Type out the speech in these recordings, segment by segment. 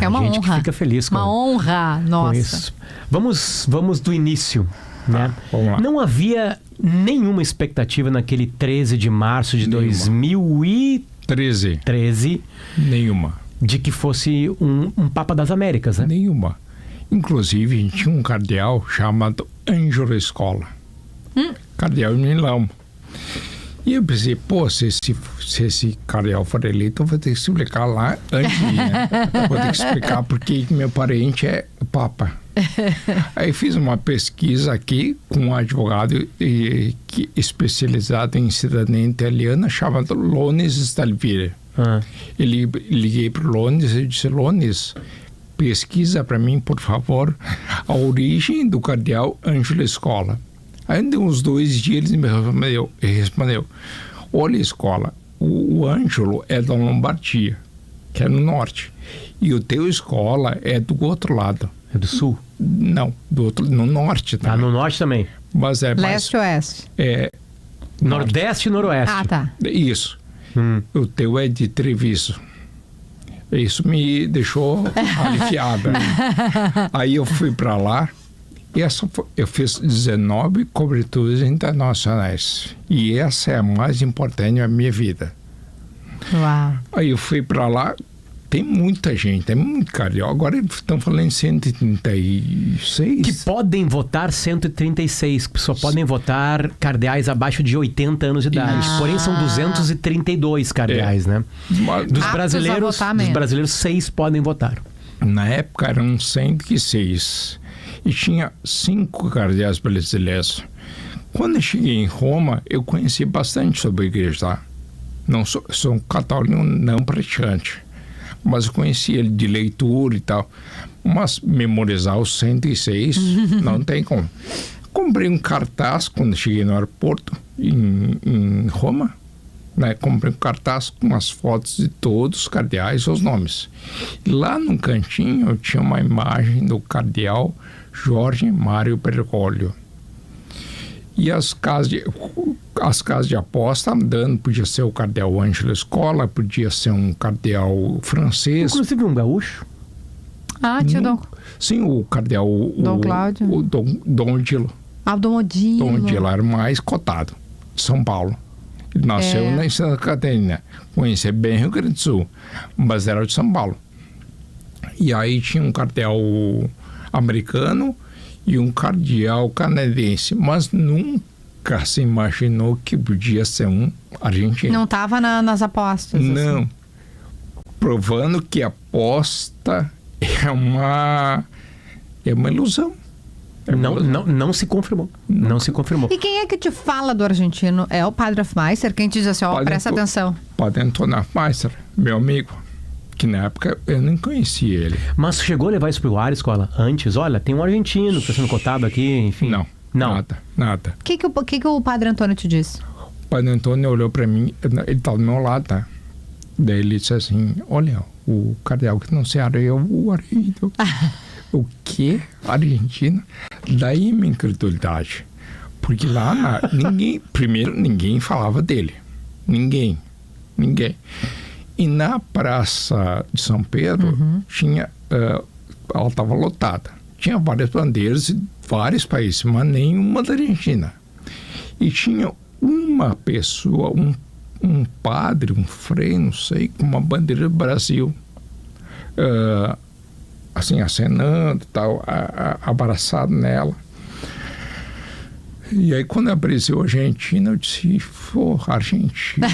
É uma gente honra. que fica feliz com Uma honra, nossa. isso. Vamos do início, né? Vamos lá. Não havia nenhuma expectativa naquele 13 de março de 2013 Nenhuma. de que fosse um Papa das Américas, né? Nenhuma. Inclusive, a gente tinha um cardeal chamado Ângelo Scola. Cardeal em Milão. E eu pensei, se esse cardeal for eleito, eu vou ter que explicar lá antes, né? Vou ter que explicar porque meu parente é Papa. Aí fiz uma pesquisa aqui com um advogado especializado em cidadania italiana chamado Lonis Stalvire. Eu liguei para o Lonis e disse, Lonis, pesquisa para mim, por favor, a origem do cardeal Ângelo Scola. Aí deu uns 2 dias ele me respondeu, olha, Scola, o Ângelo é da Lombardia, que é no norte, e o teu Scola é do outro lado. É do sul? Não, no norte também. No norte também. Mas é Leste ou oeste? Nordeste e noroeste. Ah, tá. Isso. O teu é de Treviso. Isso me deixou aliviada. Aí eu fui para lá e eu fiz 19 coberturas internacionais. E essa é a mais importante da minha vida. Uau. Aí eu fui para lá, tem muita gente, tem muito cardeal. Agora estão falando em 136. Que podem votar 136, que só podem votar cardeais abaixo de 80 anos de idade. Porém, são 232 cardeais, né? Dos brasileiros, 6 podem votar. Na época eram 106. E tinha 5 cardeais brasileiros. Quando eu cheguei em Roma, eu conheci bastante sobre a igreja lá. Não sou um católico não praticante, mas eu conheci ele de leitura e tal. Mas memorizar os 106 não tem como. Comprei um cartaz quando cheguei no aeroporto em Roma, né? Comprei um cartaz com as fotos de todos os cardeais e os nomes. E lá no cantinho tinha uma imagem do cardeal Jorge Mário Bergoglio. E as casas de aposta andando, podia ser o cardeal Ângelo Scola, podia ser um cardeal francês. Inclusive um gaúcho. Tio Dom. Sim, o cardeal... Dom Cláudio. O Dom Odilo. Dom Odilo. Dom Odilo era o mais cotado, de São Paulo. Ele nasceu na Santa Catarina, conhecia bem Rio Grande do Sul, mas era de São Paulo. E aí tinha um cardeal americano e um cardeal canadense, mas nunca se imaginou que podia ser um argentino. Não estava nas apostas. Não. Assim. Provando que a aposta é uma ilusão. Não se confirmou. Não se confirmou. E quem é que te fala do argentino? É o Padre Hofmeister? Quem te diz assim, presta atenção. Padre Antônio Hofmeister, meu amigo. Que na época eu nem conhecia ele. Mas chegou a levar isso pro ar, Escola? Antes, olha, tem um argentino que está sendo cotado aqui, enfim. Não. Nada. O que o Padre Antônio te disse? O Padre Antônio olhou para mim, ele estava do meu lado, tá? Daí ele disse assim, olha, o cardeal que não se areia o argentino. O quê? Argentina? Daí minha incredulidade. Porque lá ninguém falava dele. Ninguém. E na Praça de São Pedro, tinha, ela estava lotada. Tinha várias bandeiras de vários países, mas nenhuma da Argentina. E tinha uma pessoa, um padre, um frei, não sei, com uma bandeira do Brasil, assim, acenando, tal, abraçado nela. E aí, quando apareceu a Argentina, eu disse, Argentina.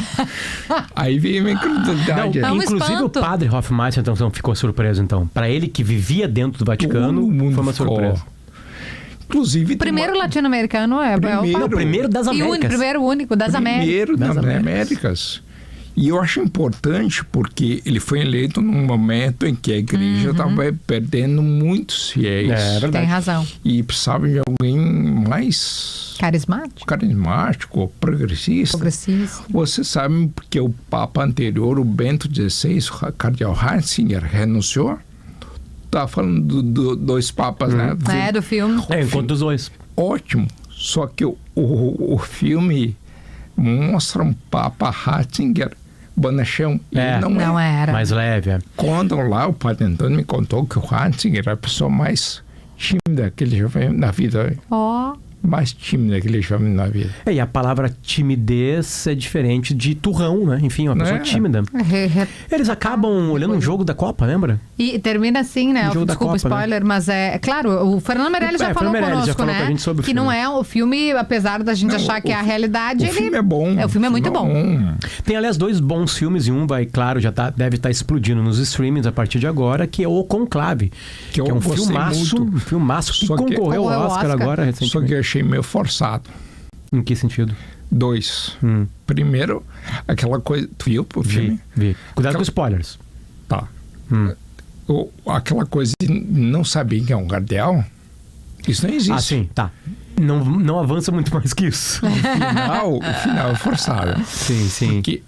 Aí veio a minha incredulidade. Inclusive o Padre Hofmeister então, ficou surpreso, então. Para ele, que vivia dentro do Vaticano, foi uma surpresa. Inclusive... O primeiro latino-americano é o Papa. Primeiro das Américas. Primeiro único das Américas. Primeiro das Américas. E eu acho importante porque ele foi eleito num momento em que a igreja estava perdendo muitos fiéis. É verdade. Tem razão. E precisava de alguém mais... Carismático, progressista. Você sabe que o Papa anterior, o Bento XVI, o cardeal Ratzinger, renunciou? Tá falando dos papas, né? Do filme. Enquanto os dois. Ótimo. Só que o filme mostra um Papa Ratzinger bonachão. Não era. Mais leve, Quando lá o Padre Antônio me contou que o Ratzinger era a pessoa mais tímida que ele já viu na vida. Mais tímida que ele já viu na vida. E a palavra timidez é diferente de turrão, né? Enfim, uma pessoa tímida. Eles acabam olhando um jogo da Copa, lembra? E termina assim, né? Desculpa, spoiler, né? Mas claro, o Fernando Meirelles já falou conosco, né? Com a gente sobre que não é o filme, apesar da gente achar que é a realidade, o filme é bom. O filme é muito bom. Tem, aliás, 2 bons filmes e um claro, deve estar explodindo nos streamings a partir de agora, que é O Conclave. Que é um filmaço que concorreu ao Oscar agora recentemente. Só que eu achei meio forçado. Em que sentido? 2. Primeiro, aquela coisa... Tu viu o filme? Vi. Cuidado com spoilers. Tá. Aquela coisa de não saber que é um cardeal, isso não existe. Ah, sim, tá. Não avança muito mais que isso. O final é forçado. Sim. Porque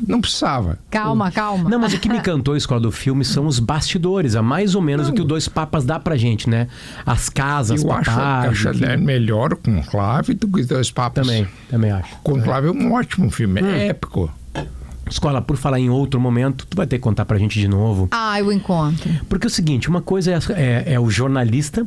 não precisava. Calma. Não, mas o que me encantou a escola do filme são os bastidores, mais ou menos o que o Dois Papas dá pra gente, né? As casas, eu acho melhor com o Conclave do que os Dois Papas. Também acho. Conclave é um ótimo filme, é épico. Escola, por falar em outro momento, tu vai ter que contar pra gente de novo. O encontro. Porque é o seguinte, uma coisa é o jornalista,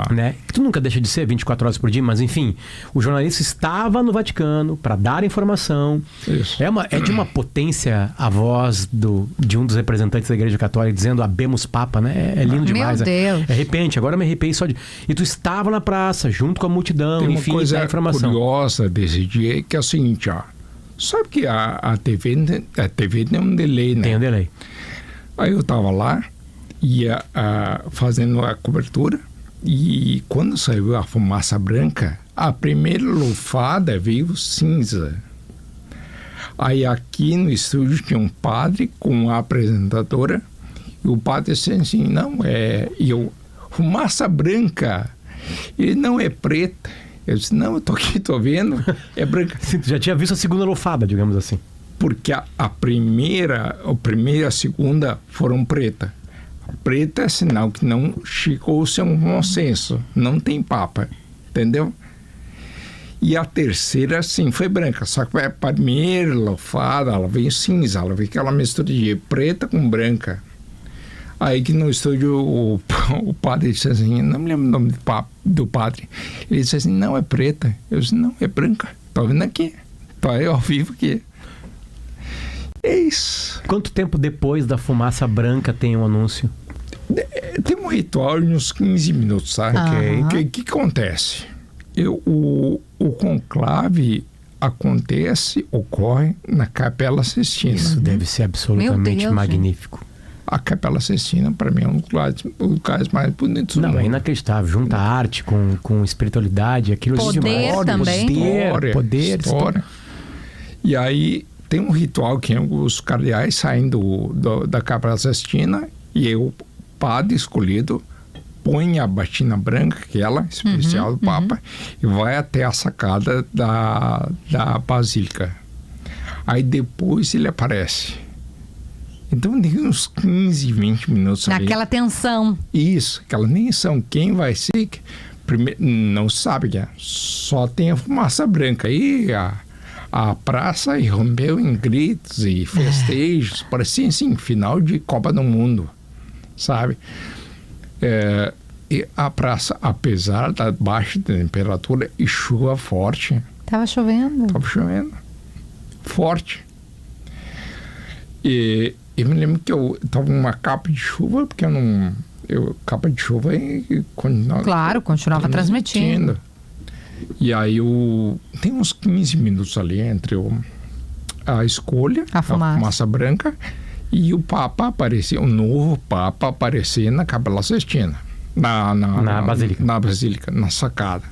né? Que tu nunca deixa de ser 24 horas por dia, mas enfim, o jornalista estava no Vaticano para dar informação. Isso. É de uma potência a voz de um dos representantes da Igreja Católica dizendo "Habemus Papa", né? É lindo demais. Meu Deus. É arrepiante, agora me arrepiei só de... E tu estava na praça, junto com a multidão, Tem enfim, uma coisa dá informação. curiosa desse dia, que é o seguinte, sabe que a TV tem um delay, né? Tem um delay. Aí eu tava lá, ia fazendo a cobertura, e quando saiu a fumaça branca, a primeira lufada veio cinza. Aí aqui no estúdio tinha um padre com a apresentadora, e o padre disse assim, fumaça branca, ele não é preta. Eu disse, não, eu tô aqui, tô vendo, é branca. Sim, tu já tinha visto a segunda lufada, digamos assim. Porque a primeira e a segunda foram preta. Preta é sinal que não chegou-se a um consenso, não tem papa, entendeu? E a terceira, sim, foi branca, só que a primeira lufada, ela veio cinza, ela veio aquela mistura de preta com branca. Aí que no estúdio o padre disse assim, não me lembro o nome do padre, ele disse assim, não, é preta. Eu disse, não, é branca, tô vendo aqui, tô aí ao vivo aqui. É isso. Quanto tempo depois da fumaça branca tem um anúncio? Tem um ritual de uns 15 minutos, sabe? O que acontece? O conclave ocorre na Capela Sistina. Isso deve ser absolutamente magnífico. A Capela Sistina, para mim, é um dos lugares mais bonitos do mundo. É inacreditável. Junta arte com espiritualidade, aquilo poder também. História. E aí tem um ritual que os cardeais saem da Capela Sistina e o padre escolhido põe a batina branca, aquela especial do Papa, e vai até a sacada da Basílica. Aí depois ele aparece. Então tem uns 15, 20 minutos ali. Naquela tensão. Isso, aquela tensão. Quem vai ser? Primeiro, não sabe, só tem a fumaça branca. Aí a praça rompeu em gritos e festejos. Parecia assim, final de Copa do Mundo, sabe? E a praça, apesar da baixa temperatura e chuva forte... Tava chovendo. Forte. E eu me lembro que eu tava com uma capa de chuva, porque capa de chuva e continuava transmitindo. E aí tem uns 15 minutos ali entre a escolha, a fumaça branca, e o Papa aparecer, o novo Papa aparecer na Capela Sistina, na Basílica. Na Basílica, na sacada.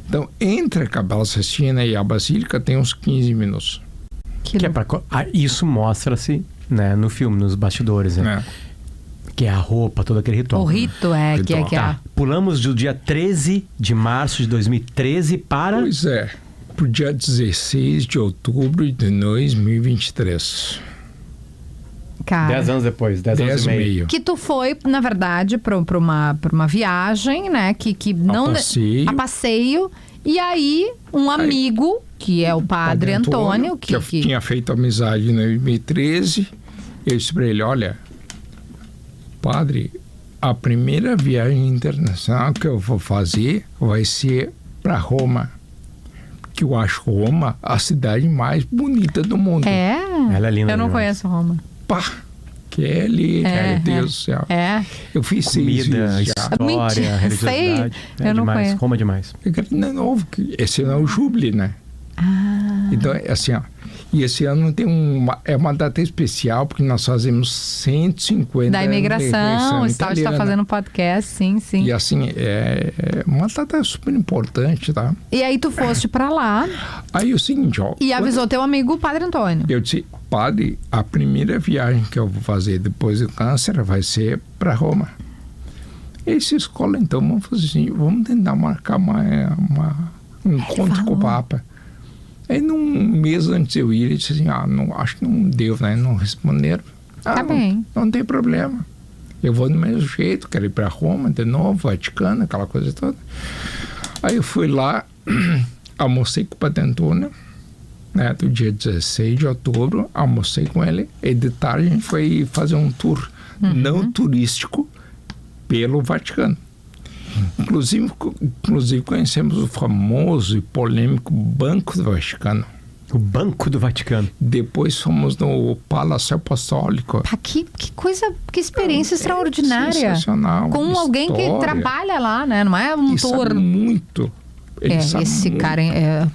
Então, entre a Capela Sistina e a Basílica tem uns 15 minutos. Isso mostra-se, né, no filme, nos bastidores, né? Que é a roupa, todo aquele ritual. O rito Pulamos do dia 13 de março de 2013 para... Pois é, pro dia 16 de outubro de 2023. Cara, 10 anos depois, 10 anos e meio. Que tu foi, na verdade, pra uma viagem, né? Que não... A passeio. A passeio. E aí, um amigo que é o Padre Antônio que tinha feito amizade em 2013. Eu disse para ele, olha, padre, a primeira viagem internacional que eu vou fazer vai ser para Roma. Que eu acho Roma a cidade mais bonita do mundo. É? Ela é linda. Eu não conheço Roma. Pá! Kelly, meu Deus do céu. Eu fiz 6 vezes já. História, religiosidade. Eu não demais, conheço. Roma é demais. De novo, esse ano é o Júbile, né? Então, assim, ó. E esse ano tem uma data especial, porque nós fazemos 150 da imigração. O Stout está fazendo podcast, sim. E assim, é uma data super importante, tá? E aí tu foste pra lá. Aí o seguinte, ó. E avisou teu amigo, Padre Antônio. Eu disse, padre, a primeira viagem que eu vou fazer depois do câncer vai ser para Roma. Essa escola, então, vamos fazer assim, vamos tentar marcar um encontro com o Papa. Aí, num mês antes de eu ir, ele disse assim, não, acho que não deu, né? Não responderam. Tá bem. Não tem problema. Eu vou do mesmo jeito, quero ir para Roma de novo, Vaticano, aquela coisa toda. Aí eu fui lá, almocei com o Padre Antônio, né, do dia 16 de outubro, almocei com ele, e de tarde a gente foi fazer um tour não turístico pelo Vaticano. Inclusive conhecemos o famoso e polêmico Banco do Vaticano. O Banco do Vaticano. Depois fomos no Palácio Apostólico. Que coisa, que experiência extraordinária. Sensacional. Com alguém que trabalha lá, né? Não é um tour. Sabe muito. Esse cara,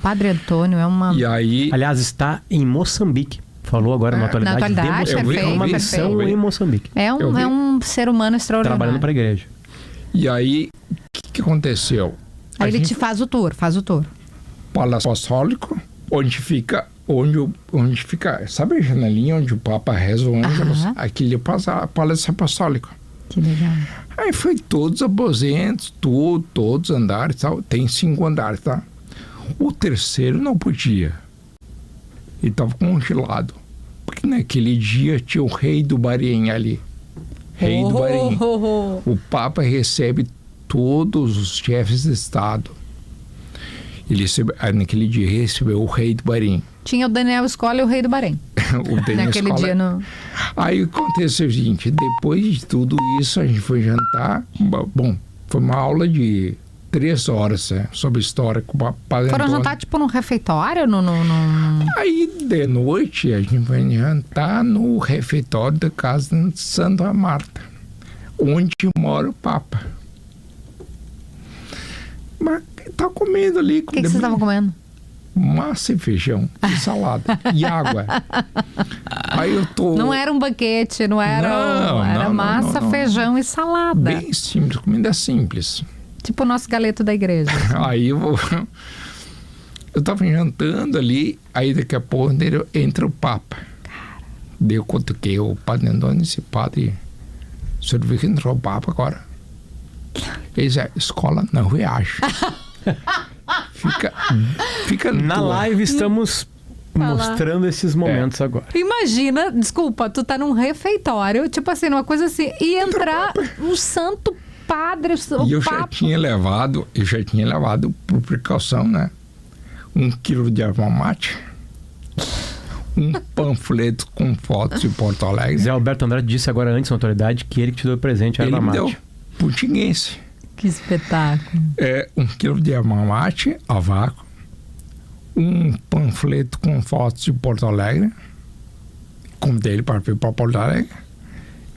Padre Antônio, é uma... E aí... Aliás, está em Moçambique. Falou agora na atualidade. Na atualidade, é uma missão em Moçambique. É um ser humano extraordinário. Trabalhando para a igreja. E aí, o que aconteceu? Aí ele te faz o tour, Palácio Apostólico, onde fica, sabe a janelinha onde o Papa reza o Ângelus? Aquele é o Palácio Apostólico. Que legal. Aí foi todos os aposentos, todos os andares, tal. Tem 5 andares, tá? O terceiro não podia. Ele estava congelado. Porque naquele dia tinha o rei do Bahrein ali. Rei do Bahrein. O Papa recebe todos os chefes de Estado. Ele naquele dia recebeu o rei do Bahrein. Tinha o Daniel Scola e o rei do Bahrein. Naquele dia no... Aí aconteceu o seguinte, depois de tudo isso a gente foi jantar. Bom, foi uma aula de 3 horas sobre história com o Padre Foram Antônio. jantar tipo num refeitório? Aí de noite a gente vai jantar no refeitório da casa de Santa Marta, onde mora o Papa. Mas tá comendo ali. O que vocês estavam comendo? Massa e feijão, e salada, e água. Aí eu tô... Não era um banquete, era massa, feijão e salada. Bem simples, comida simples. Tipo o nosso galeto da igreja. Aí eu tava jantando ali, aí daqui a pouco entra o Papa. Cara. Deu quanto que o Padre Antônio disse, padre, o senhor viu que entrou o Papa agora? Ele disse, escola não reage. Fica na live estamos mostrando esses momentos agora. Imagina, desculpa, tu tá num refeitório, tipo assim, uma coisa assim, e entrar um santo padre, e eu já tinha levado por precaução, né? 1 quilo de erva mate, um panfleto com fotos de Porto Alegre. Zé Alberto Andrade disse agora antes na autoridade que ele que te deu presente a erva mate. Ele me deu, putinguense. Que espetáculo. 1 quilo de erva mate a vácuo, um panfleto com fotos de Porto Alegre, como dele para vir para Porto Alegre,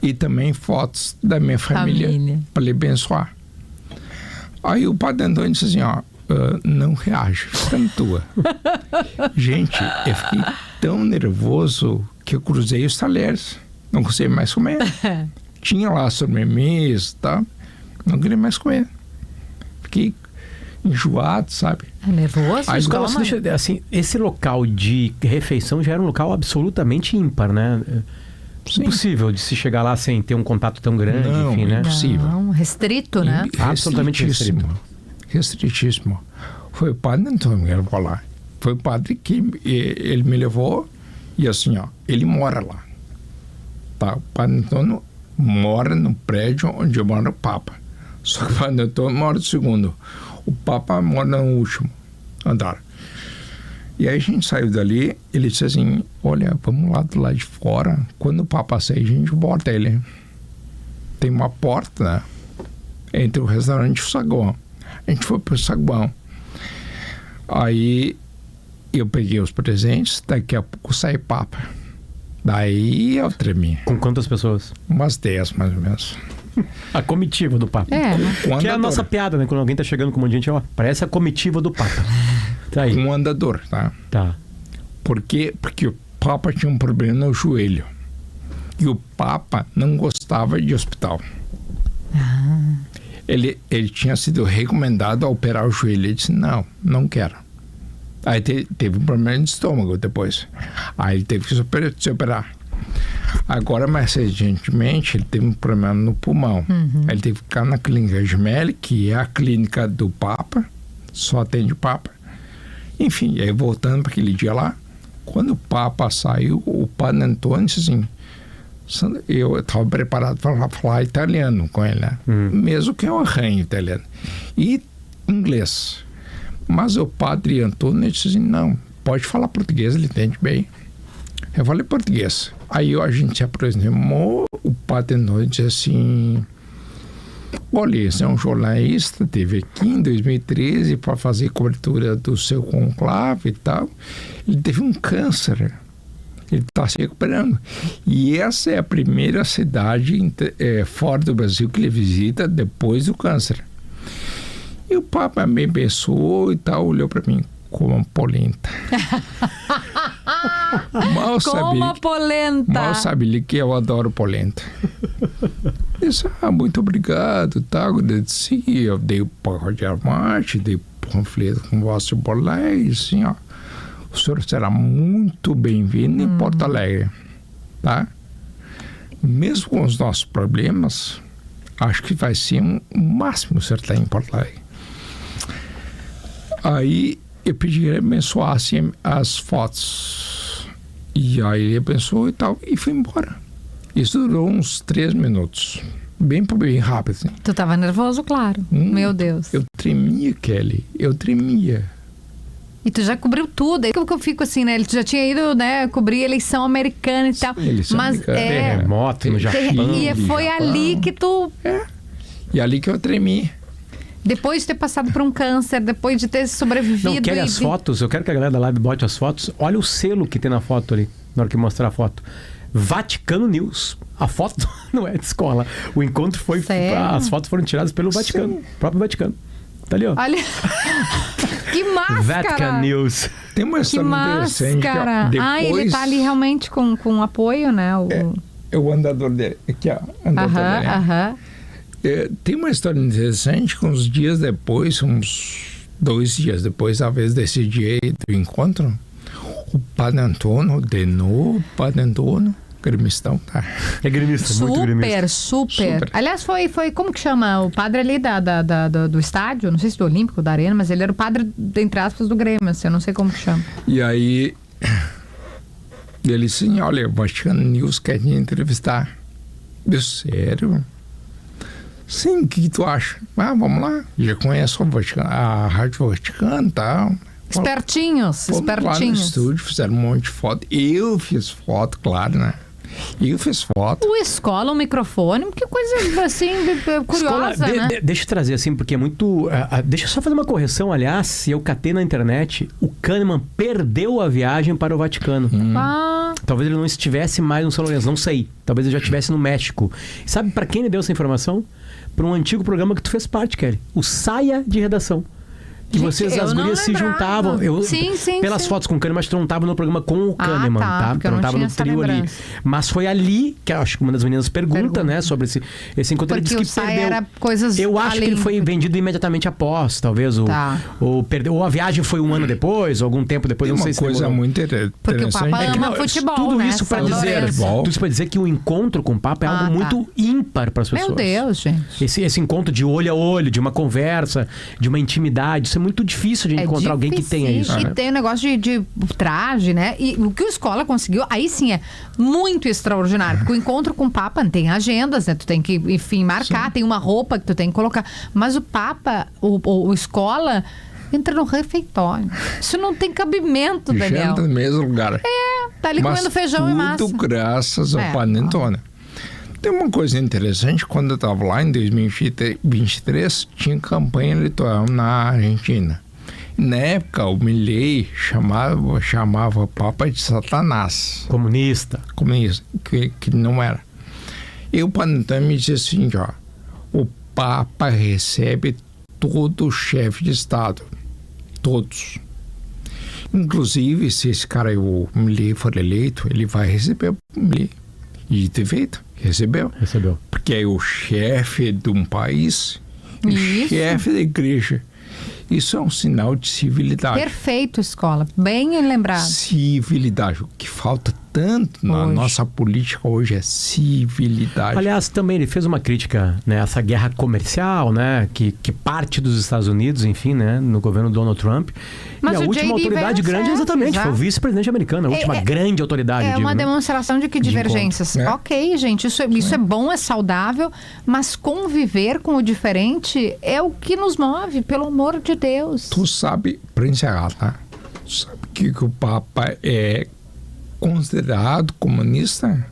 e também fotos da minha família. Para lhe abençoar. Aí o Padre Antônio disse assim, não reage, fica na tua. Gente, eu fiquei tão nervoso que eu cruzei os talheres, não consegui mais comer. Tinha lá sobremesa, tá? Não queria mais comer. Fiquei enjoado, sabe? Nervoso? Aí, assim, esse local de refeição já era um local absolutamente ímpar, né? Sim. Impossível de se chegar lá sem ter um contato tão grande, enfim, né? Impossível. Não, restrito, né? Absolutamente restrito. Restritíssimo. Foi o Padre Antônio que levou lá. Foi o padre que ele me levou e assim, ele mora lá. Tá? O Padre Antônio mora no prédio onde mora o Papa. Só que o Padre Antônio mora no segundo. O Papa mora no último andar. E aí a gente saiu dali, ele disse assim, olha, vamos lá do lado de fora, quando o Papa sair, a gente bota ele. Tem uma porta, né, entre o restaurante e o saguão. A gente foi pro saguão. Aí eu peguei os presentes, daqui a pouco sai Papa. Daí eu tremi. Com quantas pessoas? Umas 10, mais ou menos. A comitiva do Papa. Que é a nossa piada, né? Quando alguém tá chegando com um monte de gente, ó, parece a comitiva do Papa. Tá aí. Um andador, tá? Tá. Por quê? Porque o Papa tinha um problema no joelho. E o Papa não gostava de hospital. Ele tinha sido recomendado a operar o joelho. Ele disse, não quero. Aí teve um problema de estômago depois. Aí ele teve que se operar. Agora, mais recentemente, ele teve um problema no pulmão. Ele teve que ficar na clínica Gemelli, que é a clínica do Papa, só atende o Papa. Enfim, aí voltando para aquele dia lá, quando o Papa saiu, o padre Antônio disse assim, eu estava preparado para falar italiano com ele, né? Mesmo que eu arranhe italiano. E inglês. Mas o padre Antônio disse assim, não, pode falar português, ele entende bem. Eu falei português. Aí a gente se aproximou, o padre Antônio disse assim, olha, esse é um jornalista, esteve aqui em 2013 para fazer cobertura do seu conclave e tal. Ele teve um câncer, ele está se recuperando. E essa é a primeira cidade fora do Brasil que ele visita depois do câncer. E o Papa me pensou e tal, olhou para mim, como polenta. Mal sabe ele que eu adoro polenta. Eu disse, muito obrigado, tá? Eu disse, sim, eu dei o pacote de armate, dei o panfleto com vosso bolé, e assim, ó, o senhor será muito bem-vindo em Porto Alegre, tá? Mesmo com os nossos problemas, acho que vai ser o máximo o senhor estar em Porto Alegre. Aí eu pedi que ele abençoasse as fotos. E aí ele abençoou e tal, e foi embora. Isso durou uns 3 minutos. Bem rápido, assim. Tu tava nervoso, claro. Meu Deus. Eu tremia, Kelly. Eu tremia. E tu já cobriu tudo. É que eu fico assim, né? Ele já tinha ido, né, cobrir eleição americana e tal. Eleição americana. Terremoto no Japão. E foi ali que tu... E ali que eu tremi. Depois de ter passado por um câncer, depois de ter sobrevivido... Não, quer as fotos? Eu quero que a galera da live bote as fotos. Olha o selo que tem na foto ali, na hora que mostrar a foto. Vaticano News. A foto não é de escola. O encontro foi... Sério? As fotos foram tiradas pelo Vaticano. O próprio Vaticano. Tá ali, ó. Olha... Que máscara! Vatican News. Tem uma história interessante. Depois... ele tá ali realmente com apoio, né? É o andador dele. Aqui, ó. Tem uma história interessante que uns dias depois, uns 2 dias depois, talvez desse dia do encontro, o padre Antônio, de novo, padre Antônio, gremistão, tá? É gremista, muito gremista. Super. Aliás, foi, como que chama? O padre ali do estádio, não sei se do Olímpico, da Arena, mas ele era o padre, entre aspas, do Grêmio, assim, eu não sei como que chama. E aí, ele disse, olha, o Vaticano News quer te entrevistar. Eu, sério? Sim, o que tu acha? Vamos lá. Já conheço a Rádio Vaticano e tal. Espertinhos. Lá no estúdio, fizeram um monte de foto. Eu fiz foto, claro, né? Eu fiz foto. O escola, o microfone, que coisa assim, curiosa, né? Deixa eu trazer assim, porque é muito... deixa eu só fazer uma correção, aliás, se eu catei na internet, o Kahneman perdeu a viagem para o Vaticano. Talvez ele não estivesse mais no São Lourenço, não sei. Talvez ele já estivesse no México. Sabe para quem ele deu essa informação? Para um antigo programa que tu fez parte, Kelly. O Saia de Redação. Que vocês, as gurias, se juntavam. Pelas fotos com o Kahneman, mas tu não estava no programa com o Kahneman, tá? Tu não estava no trio ali. Mas foi ali que acho que uma das meninas pergunta, né, sobre esse encontro. Porque ele disse que perdeu. Era coisas eu acho que ele foi vendido imediatamente após, talvez. Ou a viagem foi 1 ano depois, ou algum tempo depois, não sei se uma coisa muito interessante. Porque o Papa ama futebol, tudo né? Isso para dizer, tudo isso para dizer que o encontro com o Papa é algo muito ímpar para as pessoas. Meu Deus, gente. Esse encontro de olho a olho, de uma conversa, de uma intimidade, isso é muito difícil de encontrar alguém que tenha isso. E tem o negócio de traje, né? E o que o escola conseguiu, aí sim é muito extraordinário. Porque o encontro com o Papa tem agendas, né? Tu tem que, enfim, marcar, tem uma roupa que tu tem que colocar. Mas o Papa, o escola, entra no refeitório. Isso não tem cabimento, Daniel. Janta no mesmo lugar. Tá ali comendo feijão e massa. Tudo graças ao Panetone. Tem uma coisa interessante, quando eu estava lá em 2023, tinha campanha eleitoral na Argentina. Na época, o Milei chamava o Papa de Satanás. Comunista, que não era. E o Panetone me disse assim, ó, o Papa recebe todo chefe de Estado. Todos. Inclusive, se esse cara, o Milei, for eleito, ele vai receber o Milei. E de feito, recebeu. Porque é o chefe de um país, o chefe da igreja. Isso é um sinal de civilidade. Perfeito, Escola. Bem lembrado. Civilidade. O que falta tanto na nossa política hoje é civilidade. Aliás, também ele fez uma crítica, né, essa guerra comercial, né, que parte dos Estados Unidos, enfim, né, no governo Donald Trump. Mas e a última autoridade grande, exatamente, foi o vice-presidente americano, a última grande autoridade. É uma demonstração de que divergências. Ok, gente, isso é bom, é saudável, mas conviver com o diferente é o que nos move, pelo amor de Deus. Tu sabe, para encerrar, tá? Tu sabe que o Papa é considerado comunista?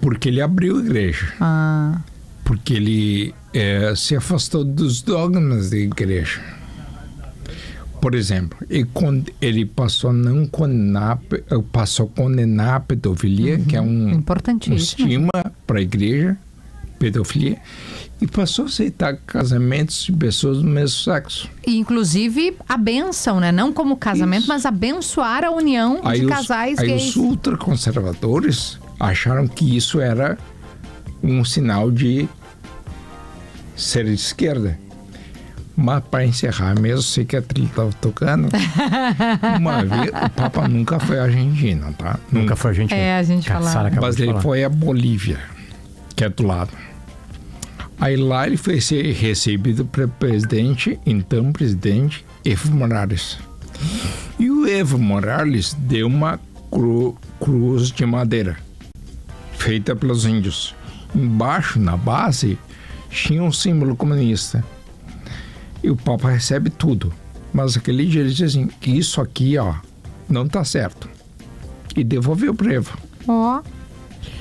Porque ele abriu a igreja. Porque ele se afastou dos dogmas da igreja. Por exemplo, ele passou a condenar a pedofilia, que é um estigma para a igreja, pedofilia, e passou a aceitar casamentos de pessoas do mesmo sexo. E, inclusive, a bênção, né? Não como casamento, mas abençoar a união de casais gays. Aí os ultraconservadores acharam que isso era um sinal de ser de esquerda. Mas para encerrar mesmo, sei que a trilha estava tocando. Uma vez, o Papa nunca foi à Argentina, tá? Nunca foi à Argentina. A gente falava. Mas ele foi à Bolívia, que é do lado. Aí lá ele foi ser recebido pelo então presidente Evo Morales. E o Evo Morales deu uma cruz de madeira, feita pelos índios. Embaixo, na base, tinha um símbolo comunista. E o Papa recebe tudo. Mas aquele dia ele disse assim, que isso aqui, ó, não tá certo. E devolveu pro Evo.